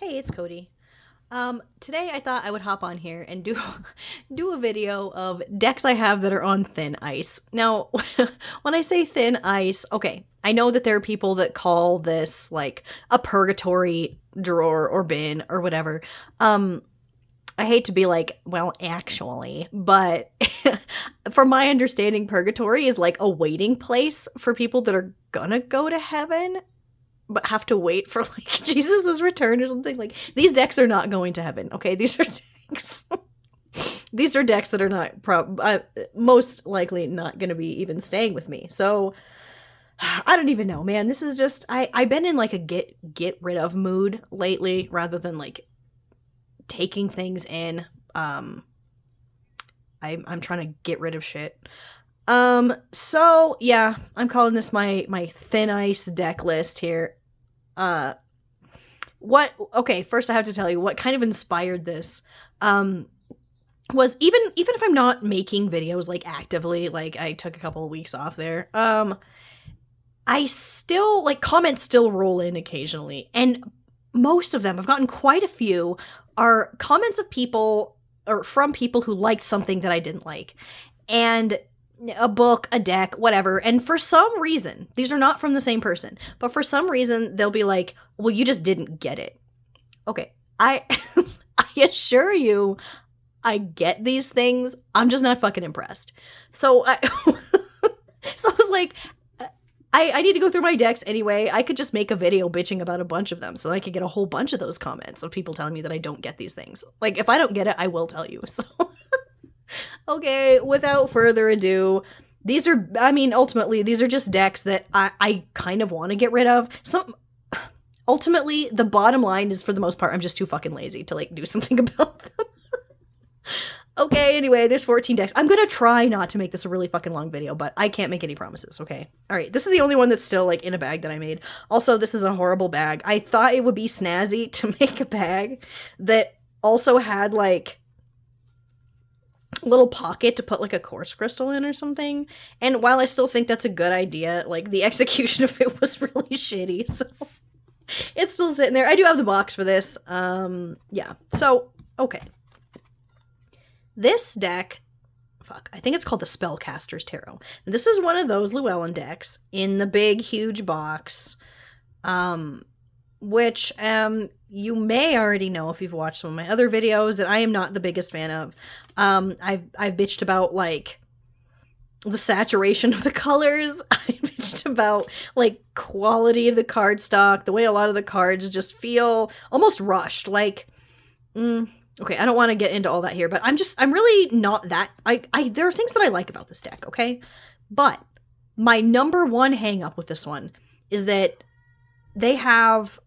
Hey, it's Cody. Today I thought I would hop on here and do do a video of decks I have that are on thin ice. Now, when I say thin ice, okay, I know that there are people that call this like a purgatory drawer or bin or whatever. I hate to be like, well, actually, but from my understanding, purgatory is like a waiting place for people that are gonna go to heaven but have to wait for like Jesus's return or something. Like these decks are not going to heaven. Okay, these are decks. These are decks that are not most likely not going to be even staying with me. So I don't even know, man. This is just I've been in like a get rid of mood lately rather than like taking things in. I'm trying to get rid of shit. So yeah, I'm calling this my thin ice deck list here. Okay, first I have to tell you what kind of inspired this. Was even if I'm not making videos like actively, like I took a couple of weeks off there, I still like comments still roll in occasionally, and most of them, I've gotten quite a few, are comments of people or from people who liked something that I didn't like. And a book, a deck, whatever. And for some reason, these are not from the same person, but for some reason, they'll be like, well, you just didn't get it. Okay. I assure you, I get these things. I'm just not fucking impressed. So so I was like, I need to go through my decks anyway. I could just make a video bitching about a bunch of them so I could get a whole bunch of those comments of people telling me that I don't get these things. Like, if I don't get it, I will tell you. So okay, without further ado, these are, I mean, ultimately, these are just decks that I kind of want to get rid of. Ultimately, the bottom line is, for the most part, I'm just too fucking lazy to, like, do something about them. Okay, anyway, there's 14 decks. I'm gonna try not to make this a really fucking long video, but I can't make any promises, okay? Alright, this is the only one that's still, like, in a bag that I made. Also, this is a horrible bag. I thought it would be snazzy to make a bag that also had, like, little pocket to put like a quartz crystal in or something. And while I still think that's a good idea, like the execution of it was really shitty. So it's still sitting there. I do have the box for this. Yeah. So, okay. This deck, fuck, I think it's called the Spellcasters Tarot. This is one of those Llewellyn decks in the big, huge box. Which you may already know if you've watched some of my other videos that I am not the biggest fan of. I've bitched about like the saturation of the colors. I bitched about like quality of the cardstock, the way a lot of the cards just feel almost rushed. Like, okay, I don't want to get into all that here, but I'm really not that. There are things that I like about this deck, okay? But my number one hang up with this one is that they have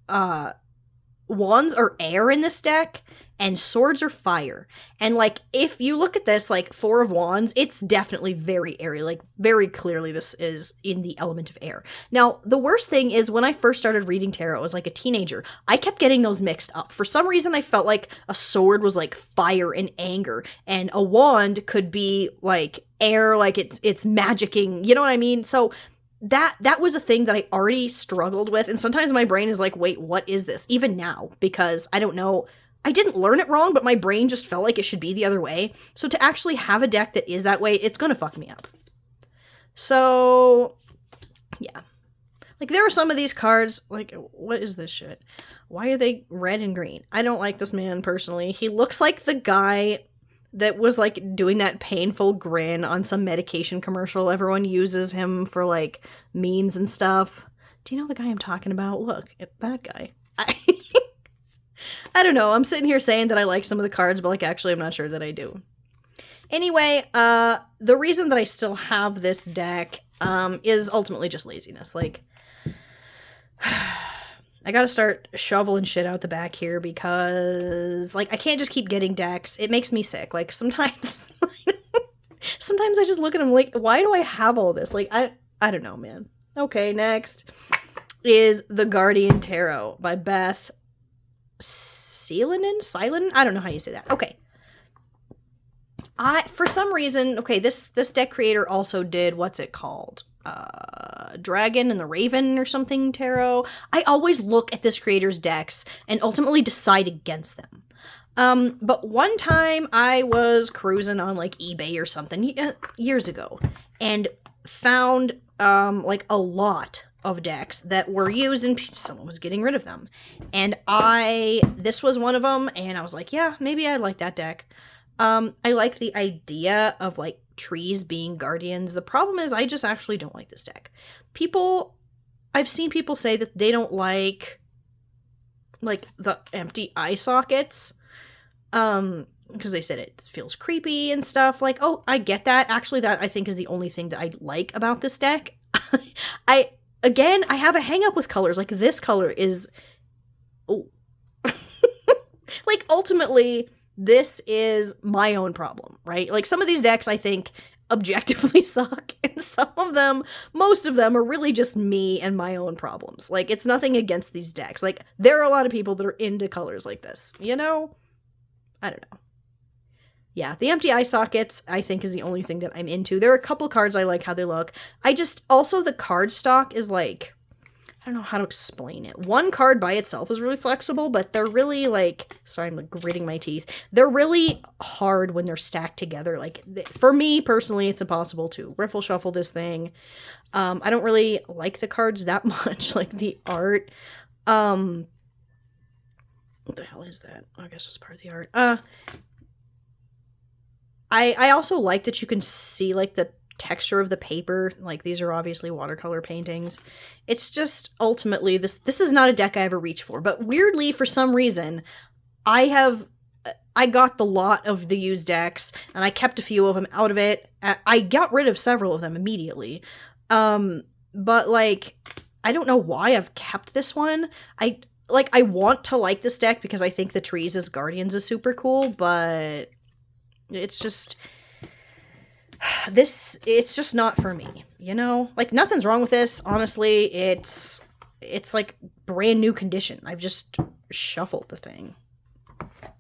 wands are air in this deck and swords are fire. And like if you look at this, like 4 of wands, it's definitely very airy. Like very clearly this is in the element of air. Now the worst thing is when I first started reading tarot as like a teenager, I kept getting those mixed up. For some reason I felt like a sword was like fire and anger, and a wand could be like air, like it's magicking, you know what I mean? So that was a thing that I already struggled with, and sometimes my brain is like, wait, what is this? Even now, because I don't know, I didn't learn it wrong, but my brain just felt like it should be the other way. So to actually have a deck that is that way, it's gonna fuck me up. So, yeah. Like, there are some of these cards, like, what is this shit? Why are they red and green? I don't like this man, personally. He looks like the guy that was, like, doing that painful grin on some medication commercial. Everyone uses him for, like, memes and stuff. Do you know the guy I'm talking about? Look, that guy. I don't know. I'm sitting here saying that I like some of the cards, but, like, actually I'm not sure that I do. Anyway, the reason that I still have this deck, is ultimately just laziness. Like, I gotta start shoveling shit out the back here because, like, I can't just keep getting decks. It makes me sick. Like, sometimes I just look at them like, why do I have all this? Like, I don't know, man. Okay, next is The Guardian Tarot by Beth Silenen? I don't know how you say that. Okay. For some reason, okay, this deck creator also did, what's it called? Dragon and the Raven or something tarot. I always look at this creator's decks and ultimately decide against them. But one time I was cruising on like eBay or something years ago and found like a lot of decks that were used and someone was getting rid of them. And this was one of them, and I was like, yeah, maybe I like that deck. I like the idea of like trees being guardians. The problem is I just actually don't like this deck. I've seen people say that they don't like the empty eye sockets. Because they said it feels creepy and stuff. Like, oh, I get that. Actually, that I think is the only thing that I like about this deck. I have a hang up with colors. Like, this color is... Oh. Like, ultimately, this is my own problem, right? Like, some of these decks, I think, objectively suck. And most of them are really just me and my own problems. Like, it's nothing against these decks. Like, there are a lot of people that are into colors like this, you know? I don't know. Yeah, the empty eye sockets, I think, is the only thing that I'm into. There are a couple cards I like how they look. Also, the card stock is like, I don't know how to explain it. One card by itself is really flexible, but they're really like, sorry, I'm like gritting my teeth. They're really hard when they're stacked together. Like, for me, personally, it's impossible to riffle shuffle this thing. I don't really like the cards that much, like the art. What the hell is that? I guess it's part of the art. I also like that you can see like the texture of the paper. Like, these are obviously watercolor paintings. It's just ultimately this is not a deck I ever reach for, but weirdly, for some reason, I got the lot of the used decks and I kept a few of them out of it. I got rid of several of them immediately. But like, I don't know why I've kept this one. I want to like this deck because I think the trees as guardians is super cool, but it's just not for me, you know? Like, nothing's wrong with this, honestly. It's like brand new condition. I've just shuffled the thing.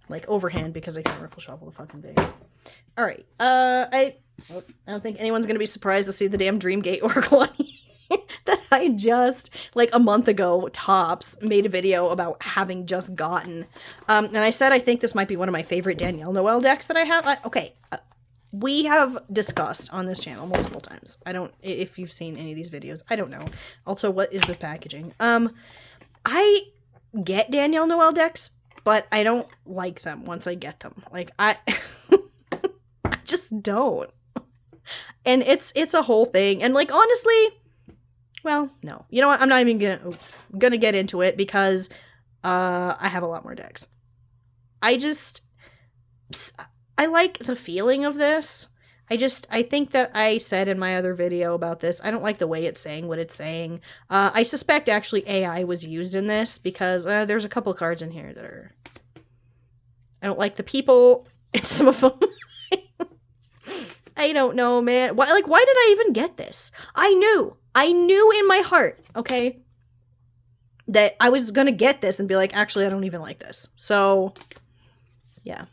Like, overhand because I can't riffle shuffle the fucking thing. Alright, I don't think anyone's gonna be surprised to see the damn Dreamgate Oracle on here. That I just, like a month ago, tops, made a video about having just gotten. And I said I think this might be one of my favorite Danielle Noel decks that I have. We have discussed on this channel multiple times. If you've seen any of these videos, I don't know. Also, what is this packaging? I get Danielle Noel decks, but I don't like them once I get them. Like, I just don't. And it's a whole thing. And like, honestly... Well, no. You know what? I'm not even gonna get into it because I have a lot more decks. I like the feeling of this. I think that I said in my other video about this, I don't like the way it's saying what it's saying. I suspect actually AI was used in this because there's a couple cards in here that are... I don't like the people and some of them. I don't know, man. Why did I even get this? I knew in my heart, okay, that I was gonna get this and be like, actually, I don't even like this. So, yeah.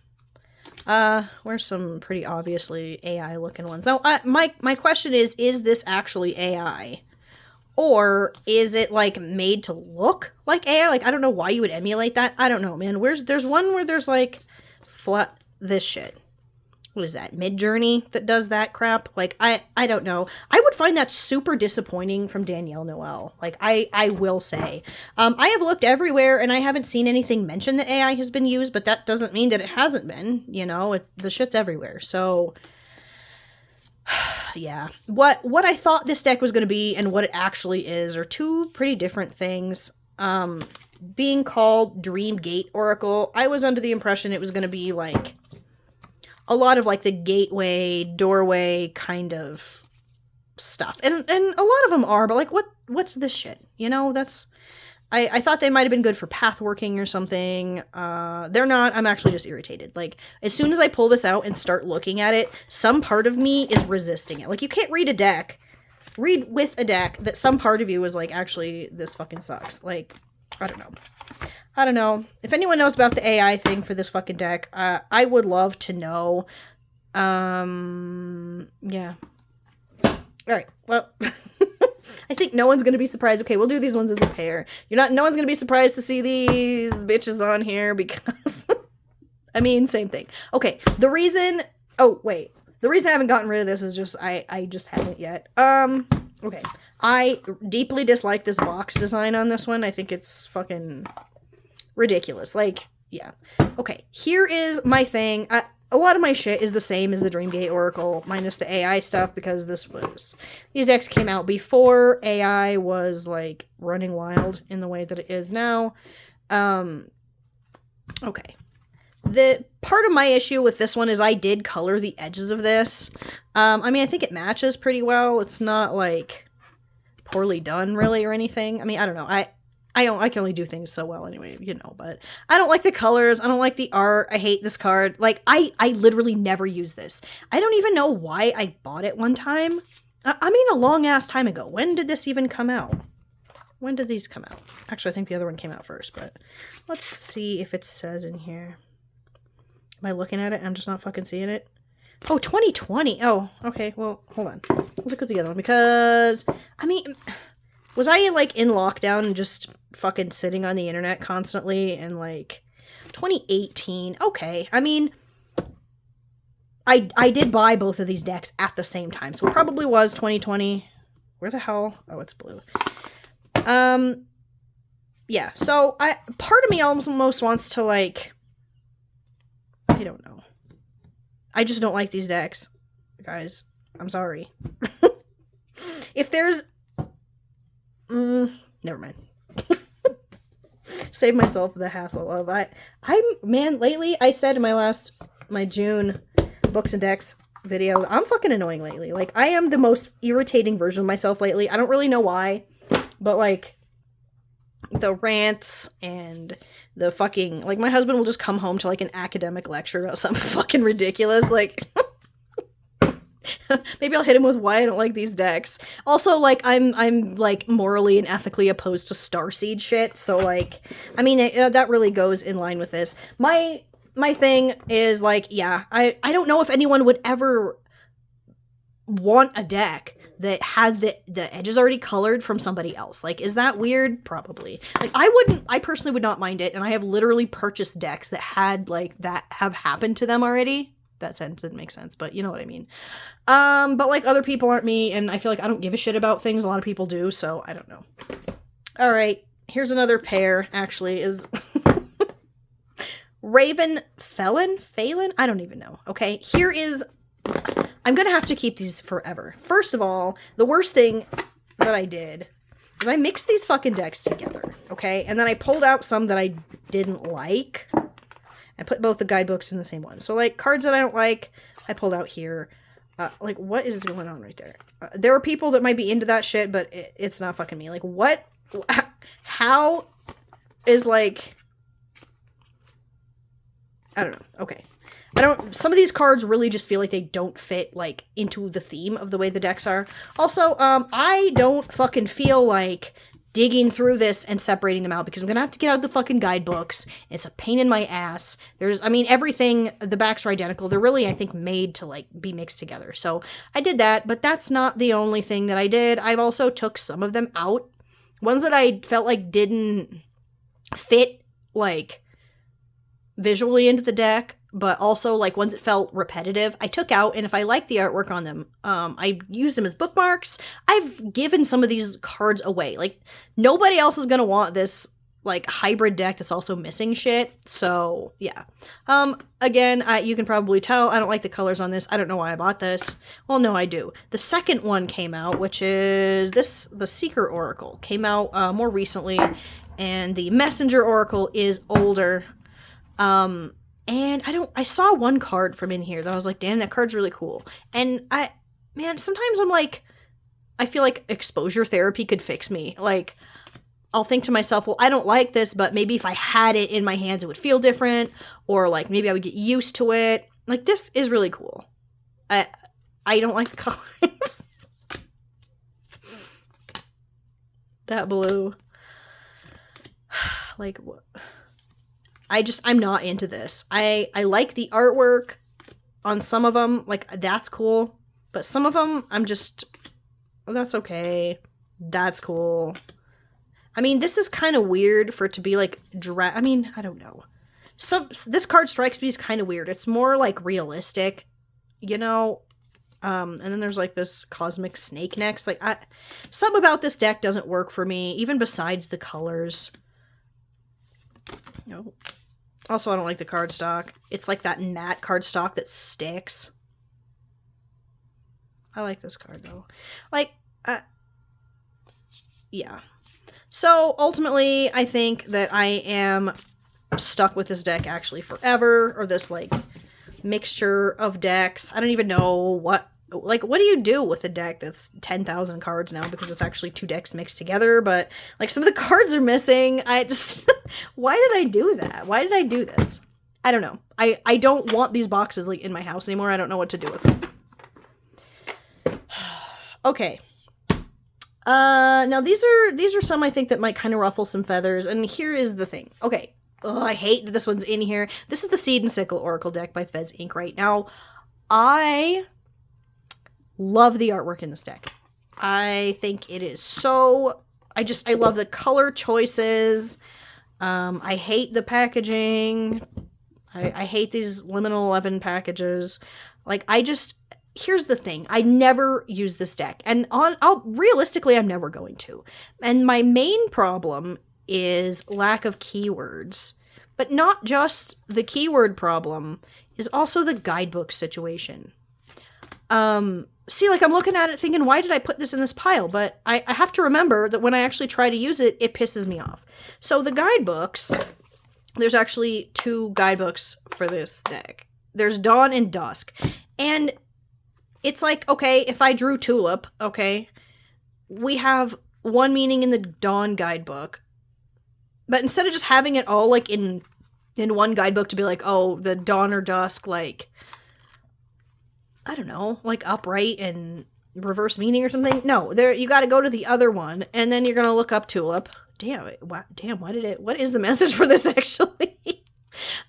Where's some pretty obviously AI-looking ones? Now, my question is this actually AI? Or is it, like, made to look like AI? Like, I don't know why you would emulate that. I don't know, man. There's one where there's, like, this shit. What is that, Midjourney that does that crap? Like, I don't know. I would find that super disappointing from Danielle Noel. Like, I will say. I have looked everywhere, and I haven't seen anything mention that AI has been used, but that doesn't mean that it hasn't been. You know, the shit's everywhere. So, yeah. What I thought this deck was going to be and what it actually is are two pretty different things. Being called Dreamgate Oracle, I was under the impression it was going to be, like... a lot of like the gateway, doorway kind of stuff. And a lot of them are, but like what's this shit? You know, I thought they might have been good for path working or something. They're not. I'm actually just irritated. Like, as soon as I pull this out and start looking at it, some part of me is resisting it. Like, you can't read with a deck that some part of you is like, actually, this fucking sucks. Like, I don't know. If anyone knows about the AI thing for this fucking deck, I would love to know. Yeah. Alright, well, I think no one's gonna be surprised. Okay, we'll do these ones as a pair. No one's gonna be surprised to see these bitches on here because I mean, same thing. Okay, the reason I haven't gotten rid of this is just I just haven't yet. Okay. I deeply dislike this box design on this one. I think it's fucking ridiculous. Like, yeah. Okay, here is my thing. A lot of my shit is the same as the Dreamgate Oracle, minus the AI stuff, because these decks came out before AI was, like, running wild in the way that it is now. Okay. The part of my issue with this one is I did color the edges of this. I mean, I think it matches pretty well. It's not, like, poorly done, really, or anything. I mean, I don't know. I can only do things so well anyway, you know, but I don't like the colors. I don't like the art. I hate this card. Like, I literally never use this. I don't even know why I bought it one time. I mean, a long-ass time ago. When did this even come out? When did these come out? Actually, I think the other one came out first, but let's see if it says in here. Am I looking at it? I'm just not fucking seeing it. Oh, 2020. Oh, okay. Well, hold on. Let's look at the other one because, I mean, was I, like, in lockdown and just fucking sitting on the internet constantly and, like, 2018? Okay. I mean, I did buy both of these decks at the same time, so it probably was 2020. Where the hell? Oh, it's blue. Yeah, so part of me almost wants to, like, I don't know. I just don't like these decks, guys. I'm sorry. If there's... never mind. Save myself the hassle of... Man, lately, I said in my June books and decks video, I'm fucking annoying lately. Like, I am the most irritating version of myself lately. I don't really know why, but, like, the rants and the fucking... Like, my husband will just come home to, like, an academic lecture about something fucking ridiculous, like... Maybe I'll hit him with why I don't like these decks. Also, like, I'm like, morally and ethically opposed to Starseed shit, so, like, I mean, that really goes in line with this. My thing is, like, yeah, I don't know if anyone would ever want a deck that had the edges already colored from somebody else. Like, is that weird? Probably. Like, I personally would not mind it, and I have literally purchased decks that had, like, that have happened to them already. That sentence didn't make sense, but you know what I mean. But, like, other people aren't me, and I feel like I don't give a shit about things. A lot of people do, so I don't know. All right, here's another pair, actually, is Raven Phelan? I don't even know, okay? Here is... I'm gonna have to keep these forever. First of all, the worst thing that I did is I mixed these fucking decks together, okay? And then I pulled out some that I didn't like. I put both the guidebooks in the same one. So, like, cards that I don't like, I pulled out here. Like, what is going on right there? There are people that might be into that shit, but it's not fucking me. Like, what? How is, like... I don't know. Okay. Some of these cards really just feel like they don't fit, like, into the theme of the way the decks are. Also, I don't fucking feel like digging through this and separating them out because I'm gonna have to get out the fucking guidebooks. It's a pain in my ass. I mean, everything, the backs are identical. They're really, I think, made to, like, be mixed together. So I did that, but that's not the only thing that I did. I've also took some of them out. Ones that I felt like didn't fit, like, visually into the deck, but also, like, ones that felt repetitive, I took out, and if I liked the artwork on them, I used them as bookmarks. I've given some of these cards away. Like, nobody else is gonna want this, like, hybrid deck that's also missing shit, so, yeah. Again, you can probably tell I don't like the colors on this. I don't know why I bought this. Well, no, I do. The second one came out, which is the Seeker Oracle. Came out, more recently, and the Messenger Oracle is older. And I saw one card from in here that I was like, damn, that card's really cool. And man, sometimes I'm like, I feel like exposure therapy could fix me. Like, I'll think to myself, well, I don't like this, but maybe if I had it in my hands, it would feel different. Or, like, maybe I would get used to it. Like, this is really cool. I don't like the colors. That blue. Like, what? I'm not into this. I like the artwork on some of them. Like, that's cool. But some of them, I'm just, oh, that's okay. That's cool. I mean, this is kind of weird for it to be like I mean, I don't know. This card strikes me as kind of weird. It's more like realistic, you know. And then there's like this cosmic snake next. Like, something about this deck doesn't work for me, even besides the colors. No. Also, I don't like the cardstock. It's like that matte cardstock that sticks. I like this card though. Like, yeah. So ultimately, I think that I am stuck with this deck actually forever, or this like mixture of decks. I don't even know what do you do with a deck that's 10,000 cards now, because it's actually 2 decks mixed together, but like some of the cards are missing. I just why did I do that? Why did I do this? I don't know. I don't want these boxes like in my house anymore. I don't know what to do with them. Okay. Now these are some I think that might kind of ruffle some feathers, and here is the thing. Okay. Oh, I hate that this one's in here. This is the Seed and Sickle Oracle deck by Fez Inc. right now. I love the artwork in this deck. I think it is so... I love the color choices. I hate the packaging. I hate these Liminal 11 packages. Like, here's the thing. I never use this deck. And realistically, I'm never going to. And my main problem is lack of keywords. But not just the keyword problem, is also the guidebook situation. See, like, I'm looking at it thinking, why did I put this in this pile? But I have to remember that when I actually try to use it, it pisses me off. So the guidebooks, there's actually 2 guidebooks for this deck. There's Dawn and Dusk. And it's like, okay, if I drew Tulip, okay, we have one meaning in the Dawn guidebook. But instead of just having it all, like, in one guidebook to be like, oh, the Dawn or Dusk, like, I don't know, like upright and reverse meaning or something. No, you got to go to the other one, and then you're going to look up Tulip. Damn, what is the message for this actually?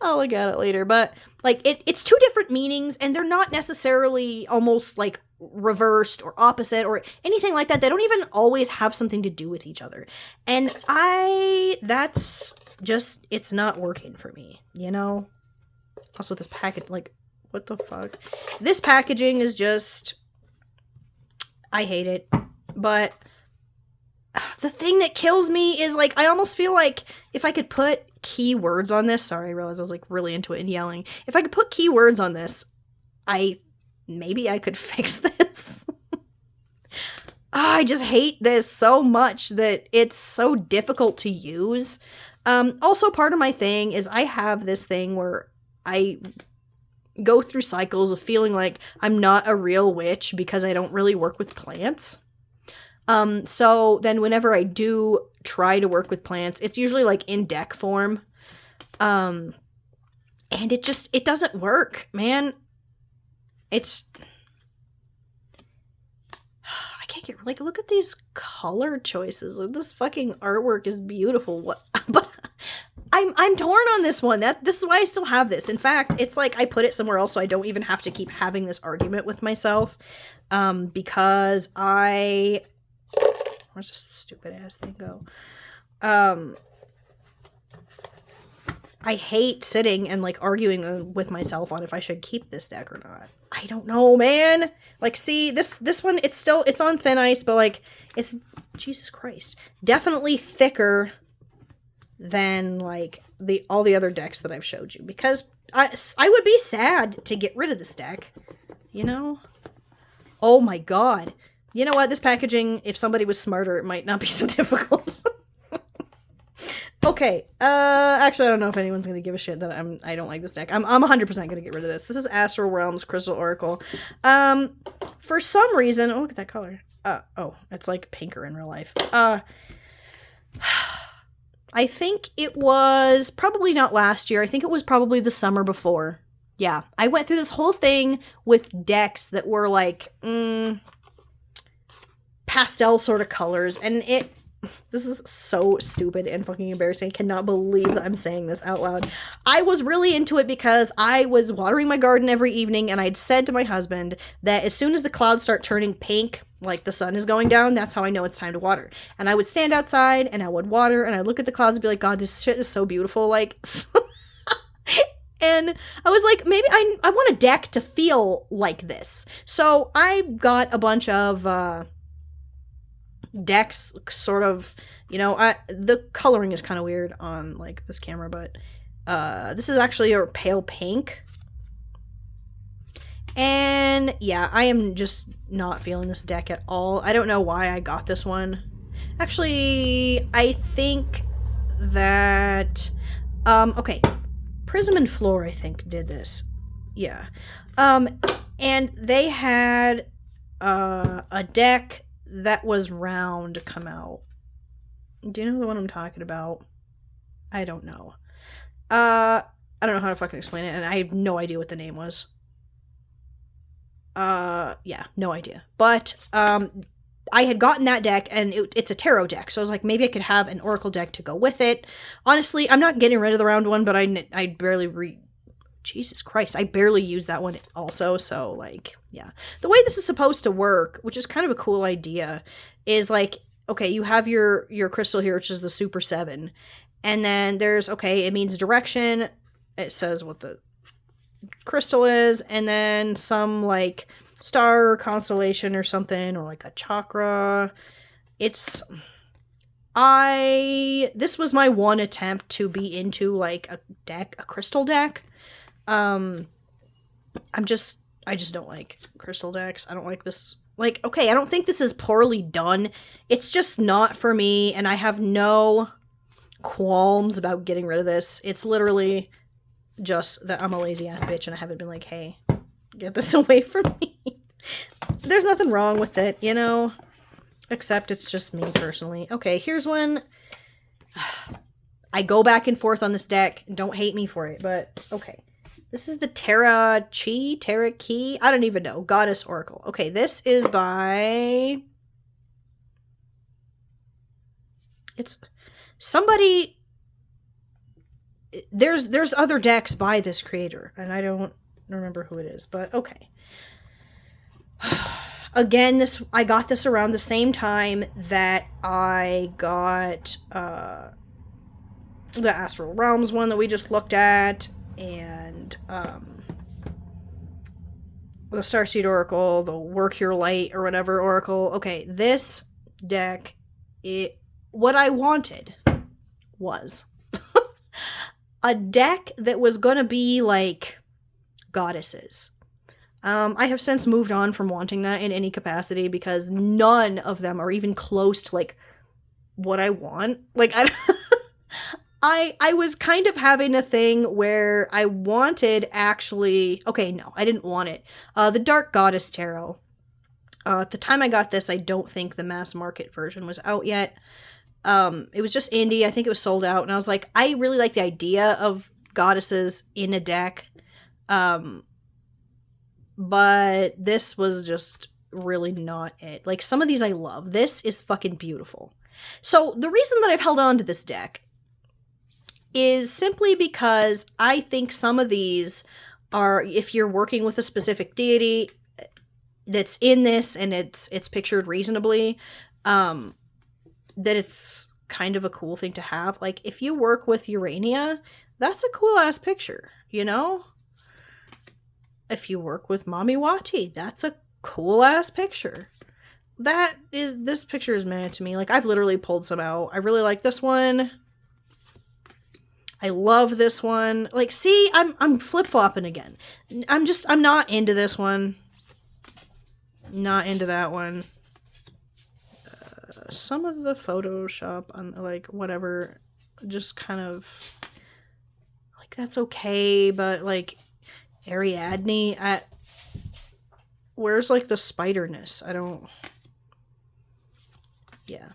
I'll look at it later, but like it's 2 different meanings, and they're not necessarily almost like reversed or opposite or anything like that. They don't even always have something to do with each other. And that's just, it's not working for me, you know? Also this package, like, what the fuck? This packaging is just... I hate it. But the thing that kills me is, like, I almost feel like if I could put keywords on this... Sorry, I realized I was, like, really into it and yelling. If I could put keywords on this, maybe I could fix this. I just hate this so much that it's so difficult to use. Also, part of my thing is I have this thing where I go through cycles of feeling like I'm not a real witch because I don't really work with plants. So then whenever I do try to work with plants, it's usually like in deck form. And it doesn't work, man. I can't get, like, look at these color choices. Like, this fucking artwork is beautiful. But I'm torn on this one. This is why I still have this. In fact, it's like I put it somewhere else so I don't even have to keep having this argument with myself. Because where's this stupid ass thing go? I hate sitting and like arguing with myself on if I should keep this deck or not. I don't know, man. Like, see, this one, it's on thin ice, but like, it's, Jesus Christ, definitely thicker than like all the other decks that I've showed you, because I would be sad to get rid of this deck, you know? Oh my god. You know what? This packaging, if somebody was smarter, it might not be so difficult. Okay, actually, I don't know if anyone's gonna give a shit that I don't like this deck. I'm 100% gonna get rid of this. This is Astral Realms Crystal Oracle. For some reason, oh, look at that color. Oh, it's like pinker in real life. I think it was probably not last year. I think it was probably the summer before. Yeah, I went through this whole thing with decks that were like, pastel sort of colors, and this is so stupid and fucking embarrassing. I cannot believe that I'm saying this out loud. I was really into it because I was watering my garden every evening, and I'd said to my husband that as soon as the clouds start turning pink, like the sun is going down, that's how I know it's time to water. And I would stand outside and I would water and I'd look at the clouds and be like, God, this shit is so beautiful. Like, and I was like, maybe I want a deck to feel like this. So I got a bunch of decks, sort of, you know, the coloring is kind of weird on like this camera, but this is actually a pale pink. And yeah, I am just not feeling this deck at all. I don't know why I got this one. Actually, I think that, okay, Prism and Floor, I think, did this. Yeah. And they had a deck that was round come out. Do you know what I'm talking about? I don't know. I don't know how to fucking explain it, and I have no idea what the name was. Yeah, no idea. But, I had gotten that deck, and it's a tarot deck, so I was like, maybe I could have an oracle deck to go with it. Honestly, I'm not getting rid of the round one, but I barely Jesus Christ, I barely use that one also, so, like, yeah. The way this is supposed to work, which is kind of a cool idea, is, like, okay, you have your crystal here, which is the Super 7, and then there's, okay, it means direction, it says what the crystal is, and then some, like, star constellation or something, or like a chakra. This was my one attempt to be into like a crystal deck. I just don't like crystal decks. I don't like this. Like, okay, I don't think this is poorly done. It's just not for me, and I have no qualms about getting rid of this. It's literally just that I'm a lazy ass bitch and I haven't been like, hey, get this away from me. There's nothing wrong with it, you know, except it's just me personally. Okay, here's one. I go back and forth on this deck. Don't hate me for it, but okay. This is the Tera Key. I don't even know. Goddess Oracle. Okay, this is by... It's somebody... There's other decks by this creator, and I don't remember who it is, but okay. Again, I got this around the same time that I got the Astral Realms one that we just looked at, and the Starseed Oracle, the Work Your Light or whatever Oracle. Okay, this deck, what I wanted was a deck that was gonna be like goddesses. I have since moved on from wanting that in any capacity because none of them are even close to like what I want. Like I was kind of having a thing where I wanted actually, okay, no, I didn't want it. The Dark Goddess Tarot. At the time I got this, I don't think the mass market version was out yet. It was just indie. I think it was sold out, and I was like, I really like the idea of goddesses in a deck. But this was just really not it. Like, some of these I love. This is fucking beautiful. So, the reason that I've held on to this deck is simply because I think some of these are, if you're working with a specific deity that's in this and it's pictured reasonably, that it's kind of a cool thing to have. Like, if you work with Urania, that's a cool-ass picture, you know? If you work with Mamiwati, that's a cool-ass picture. This picture is meant to me. Like, I've literally pulled some out. I really like this one. I love this one. Like, see, I'm flip-flopping again. I'm not into this one. Not into that one. Some of the Photoshop on, like, whatever, just kind of, like, that's okay, but, like, Ariadne, where's, like, the spiderness? I don't, yeah.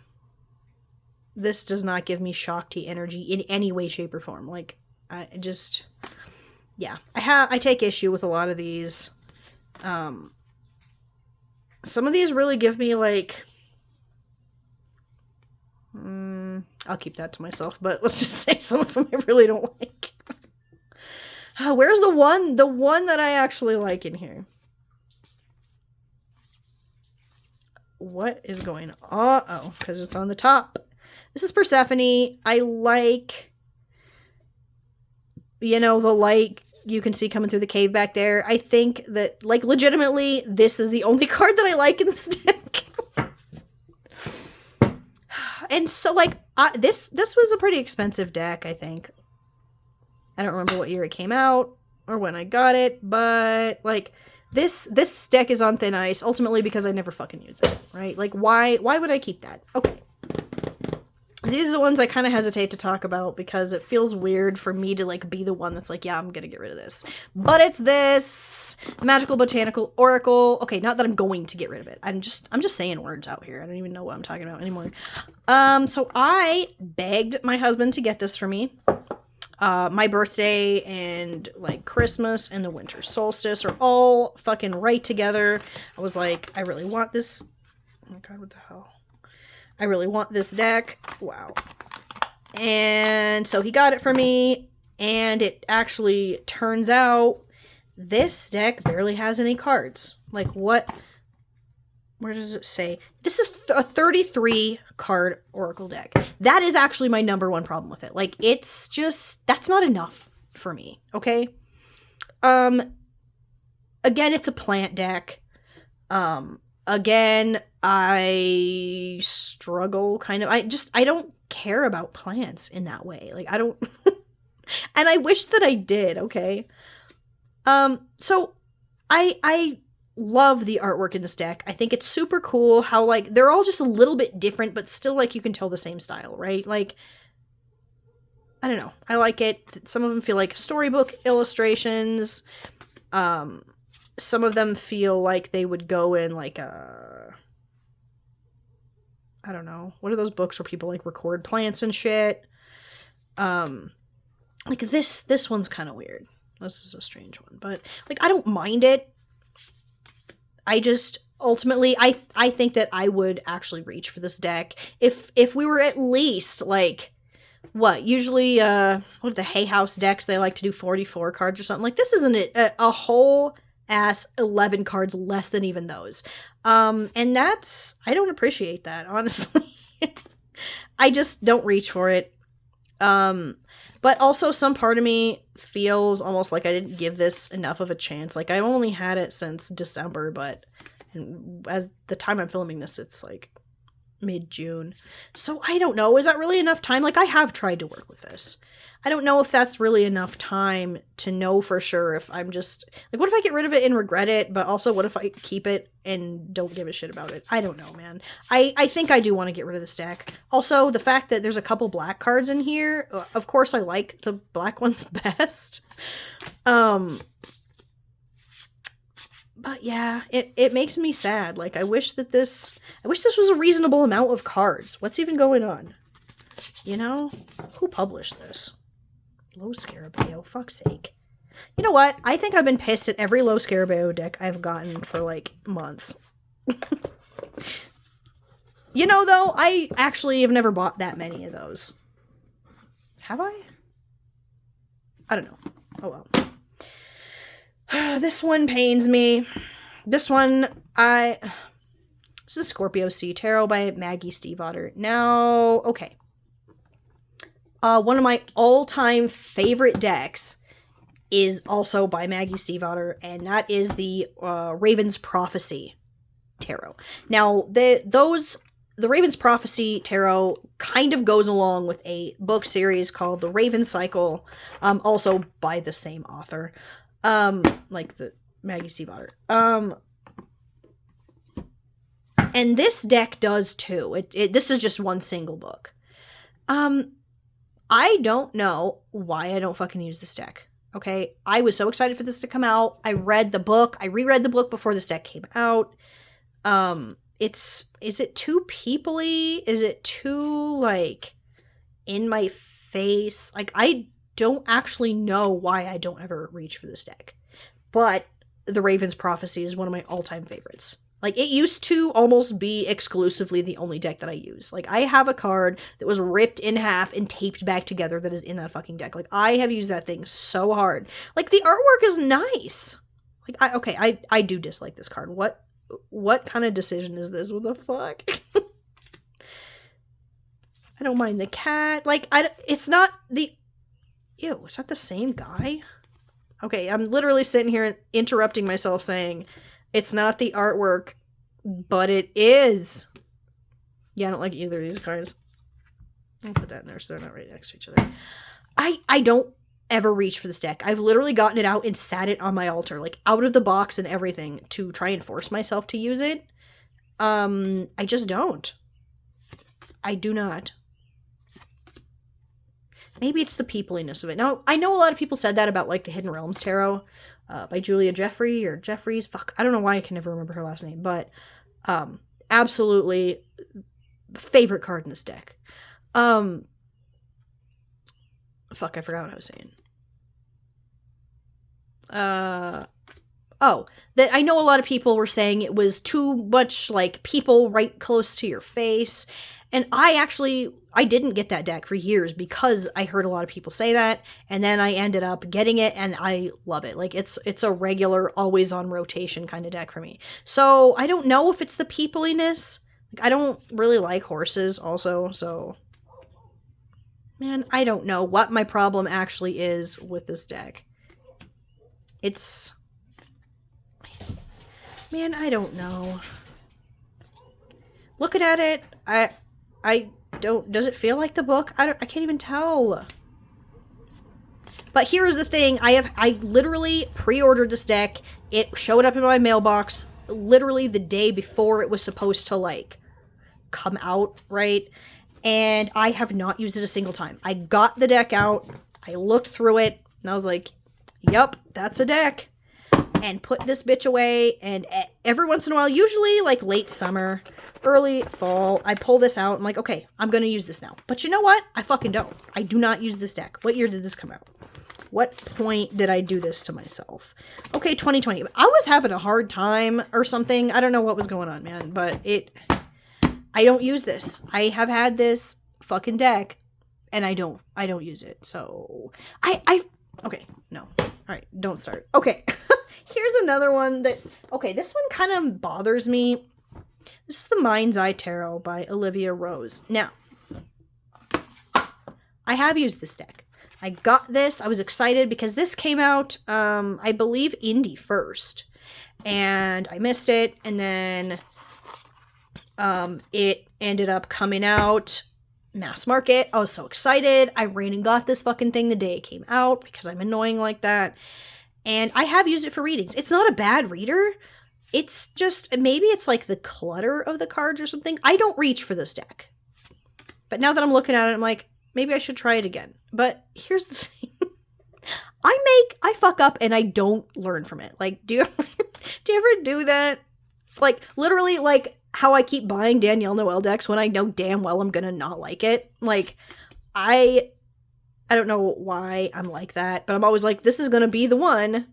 This does not give me Shakti energy in any way, shape, or form. Like, I just, yeah. I take issue with a lot of these. Some of these really give me, like, I'll keep that to myself, but let's just say some of them I really don't like. Where's the one that I actually like in here? what is going on? Oh, because it's on the top. This is Persephone. I like, you know, the light you can see coming through the cave back there. I think that, like, legitimately, this is the only card that I like in this deck. And so, like, this was a pretty expensive deck, I think. I don't remember what year it came out or when I got it, but, like, this deck is on thin ice, ultimately because I never fucking use it, right? Like, why would I keep that? Okay. These are the ones I kind of hesitate to talk about because it feels weird for me to, like, be the one that's like, yeah, I'm gonna get rid of this. But it's this! The Magical Botanical Oracle. Okay, not that I'm going to get rid of it. I'm just saying words out here. I don't even know what I'm talking about anymore. So I begged my husband to get this for me. My birthday and, like, Christmas and the winter solstice are all fucking right together. I was like, I really want this. Oh my god, what the hell? I really want this deck. Wow. And so he got it for me, and it actually turns out this deck barely has any cards. Like, what? Where does it say? This is a 33 card Oracle deck. That is actually my number one problem with it. Like, it's just, that's not enough for me, okay? Again, it's a plant deck. Again, I struggle kind of, I don't care about plants in that way. Like, I don't, and I wish that I did, okay? So I love the artwork in this deck. I think it's super cool how, like, they're all just a little bit different, but still, like, you can tell the same style, right? Like, I don't know. I like it. Some of them feel like storybook illustrations. Some of them feel like they would go in, like, a, I don't know. What are those books where people, like, record plants and shit? Like, this one's kind of weird. This is a strange one, but, like, I don't mind it. I just, ultimately, I think that I would actually reach for this deck if we were at least, like, what, usually, what are the Hay House decks, they like to do 44 cards or something. Like, this isn't a whole ass 11 cards less than even those. And that's, I don't appreciate that, honestly. I just don't reach for it. But also some part of me feels almost like I didn't give this enough of a chance. Like, I've only had it since December, but as the time I'm filming this, it's like mid-June. So I don't know. Is that really enough time? Like, I have tried to work with this. I don't know if that's really enough time to know for sure if I'm just, like, what if I get rid of it and regret it, but also what if I keep it and don't give a shit about it? I don't know, man. I think I do want to get rid of this deck. Also, the fact that there's a couple black cards in here, of course I like the black ones best. But yeah, it makes me sad. Like, I wish this was a reasonable amount of cards. What's even going on? You know? Who published this? Low Scarabeo, fuck's sake. You know what? I think I've been pissed at every Low Scarabeo deck I've gotten for, like, months. You know, though, I actually have never bought that many of those. Have I? I don't know. Oh well. This one pains me. This one, this is Scorpio Sea Tarot by Maggie Stiefvater. Now, okay. One of my all-time favorite decks is also by Maggie Stiefvater, and that is the Raven's Prophecy Tarot. Now, the Raven's Prophecy Tarot kind of goes along with a book series called The Raven Cycle, also by the same author, like the Maggie Stiefvater. And this deck does too. This is just one single book. I don't know why I don't fucking use this deck, okay? I was so excited for this to come out. I read the book. I reread the book before this deck came out. Is it too peoply? Is it too, like, in my face? Like, I don't actually know why I don't ever reach for this deck. But The Raven's Prophecy is one of my all-time favorites. Like, it used to almost be exclusively the only deck that I use. Like, I have a card that was ripped in half and taped back together that is in that fucking deck. Like, I have used that thing so hard. Like, the artwork is nice. Like, I do dislike this card. What what kind of decision is this? What the fuck? I don't mind the cat. Like, it's not the... Ew, is that the same guy? Okay, I'm literally sitting here interrupting myself saying, it's not the artwork, but it is. Yeah, I don't like either of these cards. I'll put that in there so they're not right next to each other. I don't ever reach for this deck. I've literally gotten it out and sat it on my altar, like out of the box and everything, to try and force myself to use it. I just don't. I do not. Maybe it's the peopliness of it. Now, I know a lot of people said that about, like, the Hidden Realms Tarot by Julia Jeffrey or Jeffries. Fuck, I don't know why I can never remember her last name, but absolutely favorite card in this deck. Fuck, I forgot what I was saying. Oh, that I know a lot of people were saying it was too much, like, people right close to your face. And I didn't get that deck for years because I heard a lot of people say that, and then I ended up getting it, and I love it. Like, it's a regular, always on rotation kind of deck for me. So I don't know if it's the peopliness. Like, I don't really like horses also, so... Man, I don't know what my problem actually is with this deck. It's... Man, I don't know. Looking at it, I don't... Does it feel like the book? I can't even tell. But here's the thing. I literally pre-ordered this deck. It showed up in my mailbox literally the day before it was supposed to, like, come out, right? And I have not used it a single time. I got the deck out. I looked through it. And I was like, yup, that's a deck. And put this bitch away. And every once in a while, usually like late summer, early fall, I pull this out. I'm like, okay, I'm going to use this now. But you know what? I fucking don't. I do not use this deck. What year did this come out? What point did I do this to myself? Okay, 2020. I was having a hard time or something. I don't know what was going on, man. But I don't use this. I have had this fucking deck and I don't use it. So okay, no. All right, don't start. Okay. Here's another one that, okay, this one kind of bothers me. This is the Mind's Eye Tarot by Olivia Rose. Now, I have used this deck. I got this. I was excited because this came out, I believe, indie first. And I missed it. And then it ended up coming out mass market. I was so excited. I ran and got this fucking thing the day it came out because I'm annoying like that. And I have used it for readings. It's not a bad reader. It's just, maybe it's like the clutter of the cards or something. I don't reach for this deck. But now that I'm looking at it, I'm like, maybe I should try it again. But here's the thing. I fuck up and I don't learn from it. Like, do you ever do that? Like, literally, like, how I keep buying Danielle Noel decks when I know damn well I'm gonna not like it. Like, I don't know why I'm like that, but I'm always like, this is gonna be the one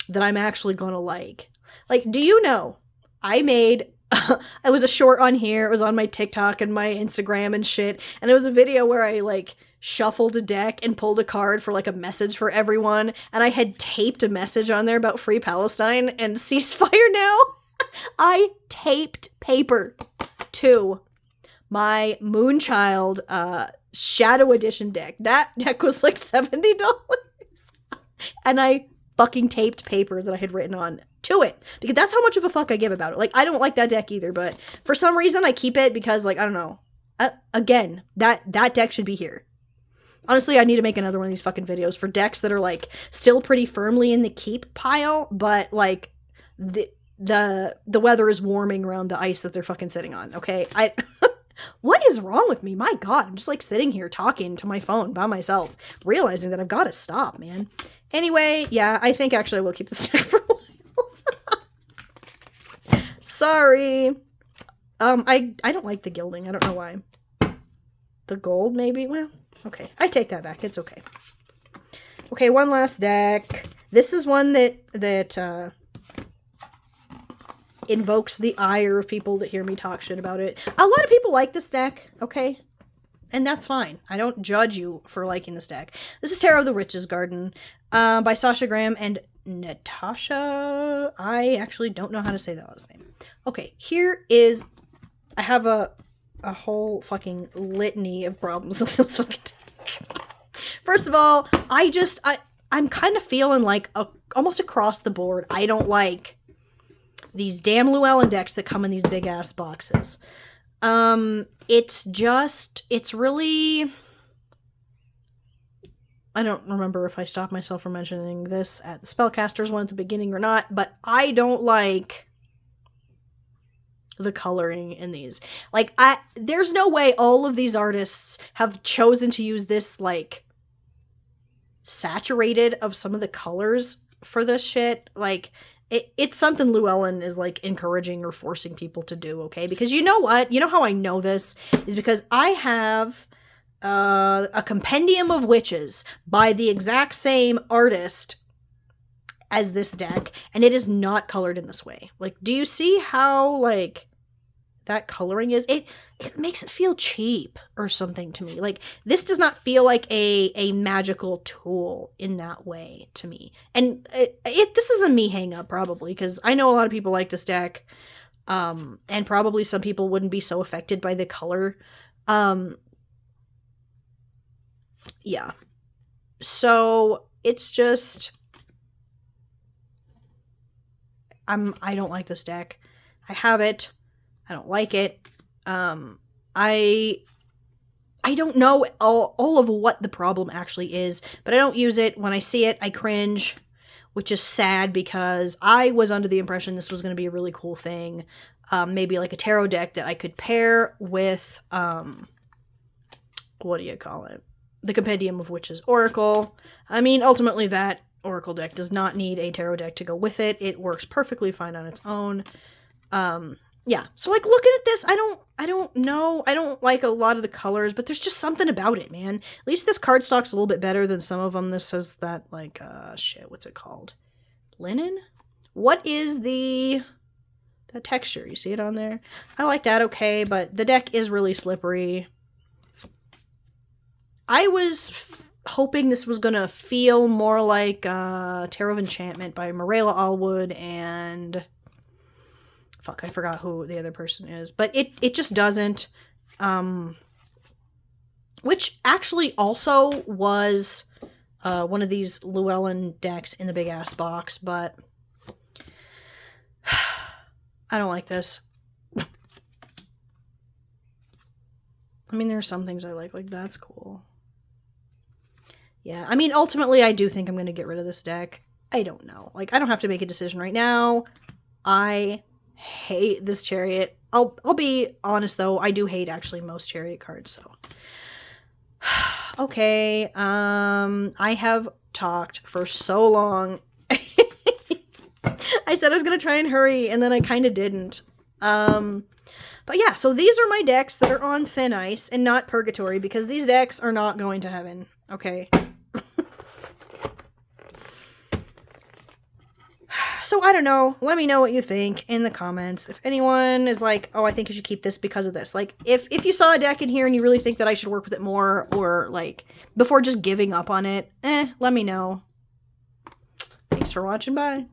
that I'm actually gonna like. Like, do you know, I made, I was a short on here, it was on my TikTok and my Instagram and shit, and it was a video where I, like, shuffled a deck and pulled a card for, like, a message for everyone, and I had taped a message on there about Free Palestine and ceasefire now. I taped paper to my Moonchild Shadow Edition deck. That deck was like $70. And I fucking taped paper that I had written on to it. Because that's how much of a fuck I give about it. Like, I don't like that deck either, but for some reason I keep it because, like, I don't know. Again, that deck should be here. Honestly, I need to make another one of these fucking videos for decks that are, like, still pretty firmly in the keep pile, but, like, the weather is warming around the ice that they're fucking sitting on, okay? What is wrong with me? My God, I'm just, like, sitting here talking to my phone by myself, realizing that I've got to stop, man. Anyway, yeah, I think actually I will keep this deck for a while. Sorry. I don't like the gilding. I don't know why. The gold, maybe? Well, okay. I take that back. It's okay. Okay, one last deck. This is one that invokes the ire of people that hear me talk shit about it. A lot of people like this deck, okay? And that's fine. I don't judge you for liking this deck. This is Tera of the Witch's Garden by Sasha Graham and Natasha. I actually don't know how to say that last name. Okay, here is, I have a whole fucking litany of problems with this fucking deck. First of all, I'm kind of feeling like almost across the board, I don't like these damn Llewellyn decks that come in these big ass boxes. It's really, I don't remember if I stopped myself from mentioning this at the Spellcasters one at the beginning or not, but I don't like the coloring in these. Like, there's no way all of these artists have chosen to use this, like, saturated of some of the colors for this shit. Like, it's something Llewellyn is, like, encouraging or forcing people to do, okay? Because you know what? You know how I know this? Is because I have a compendium of witches by the exact same artist as this deck, and it is not colored in this way. Like, do you see how, like, that coloring is? It makes it feel cheap or something to me. Like, this does not feel like a magical tool in that way to me. And this is a me hang up probably, because I know a lot of people like this deck, and probably some people wouldn't be so affected by the color. Yeah. So it's just, I don't like this deck. I have it. I don't like it. I don't know all of what the problem actually is, but I don't use it. When I see it, I cringe, which is sad because I was under the impression this was going to be a really cool thing. Maybe like a tarot deck that I could pair with, what do you call it? The Compendium of Witches Oracle. I mean, ultimately that Oracle deck does not need a tarot deck to go with it. It works perfectly fine on its own. Yeah, so, like, looking at this, I don't know. I don't like a lot of the colors, but there's just something about it, man. At least this cardstock's a little bit better than some of them. This has that, like, shit, what's it called? Linen? What is that texture? You see it on there? I like that, okay, but the deck is really slippery. I was hoping this was gonna feel more like Tera of Enchantment by Morella Allwood and... fuck, I forgot who the other person is. But it just doesn't. Which actually also was one of these Llewellyn decks in the big ass box, but I don't like this. I mean, there are some things I like that's cool. Yeah, I mean, ultimately, I do think I'm going to get rid of this deck. I don't know. Like, I don't have to make a decision right now. I hate this Chariot. I'll be honest, though. I do hate, actually, most Chariot cards, so. Okay, I have talked for so long. I said I was going to try and hurry, and then I kind of didn't. But yeah, so these are my decks that are on thin ice and not purgatory, because these decks are not going to heaven. Okay. So I don't know. Let me know what you think in the comments. If anyone is like, oh, I think you should keep this because of this. Like, if you saw a deck in here and you really think that I should work with it more, or like, before just giving up on it, let me know. Thanks for watching. Bye.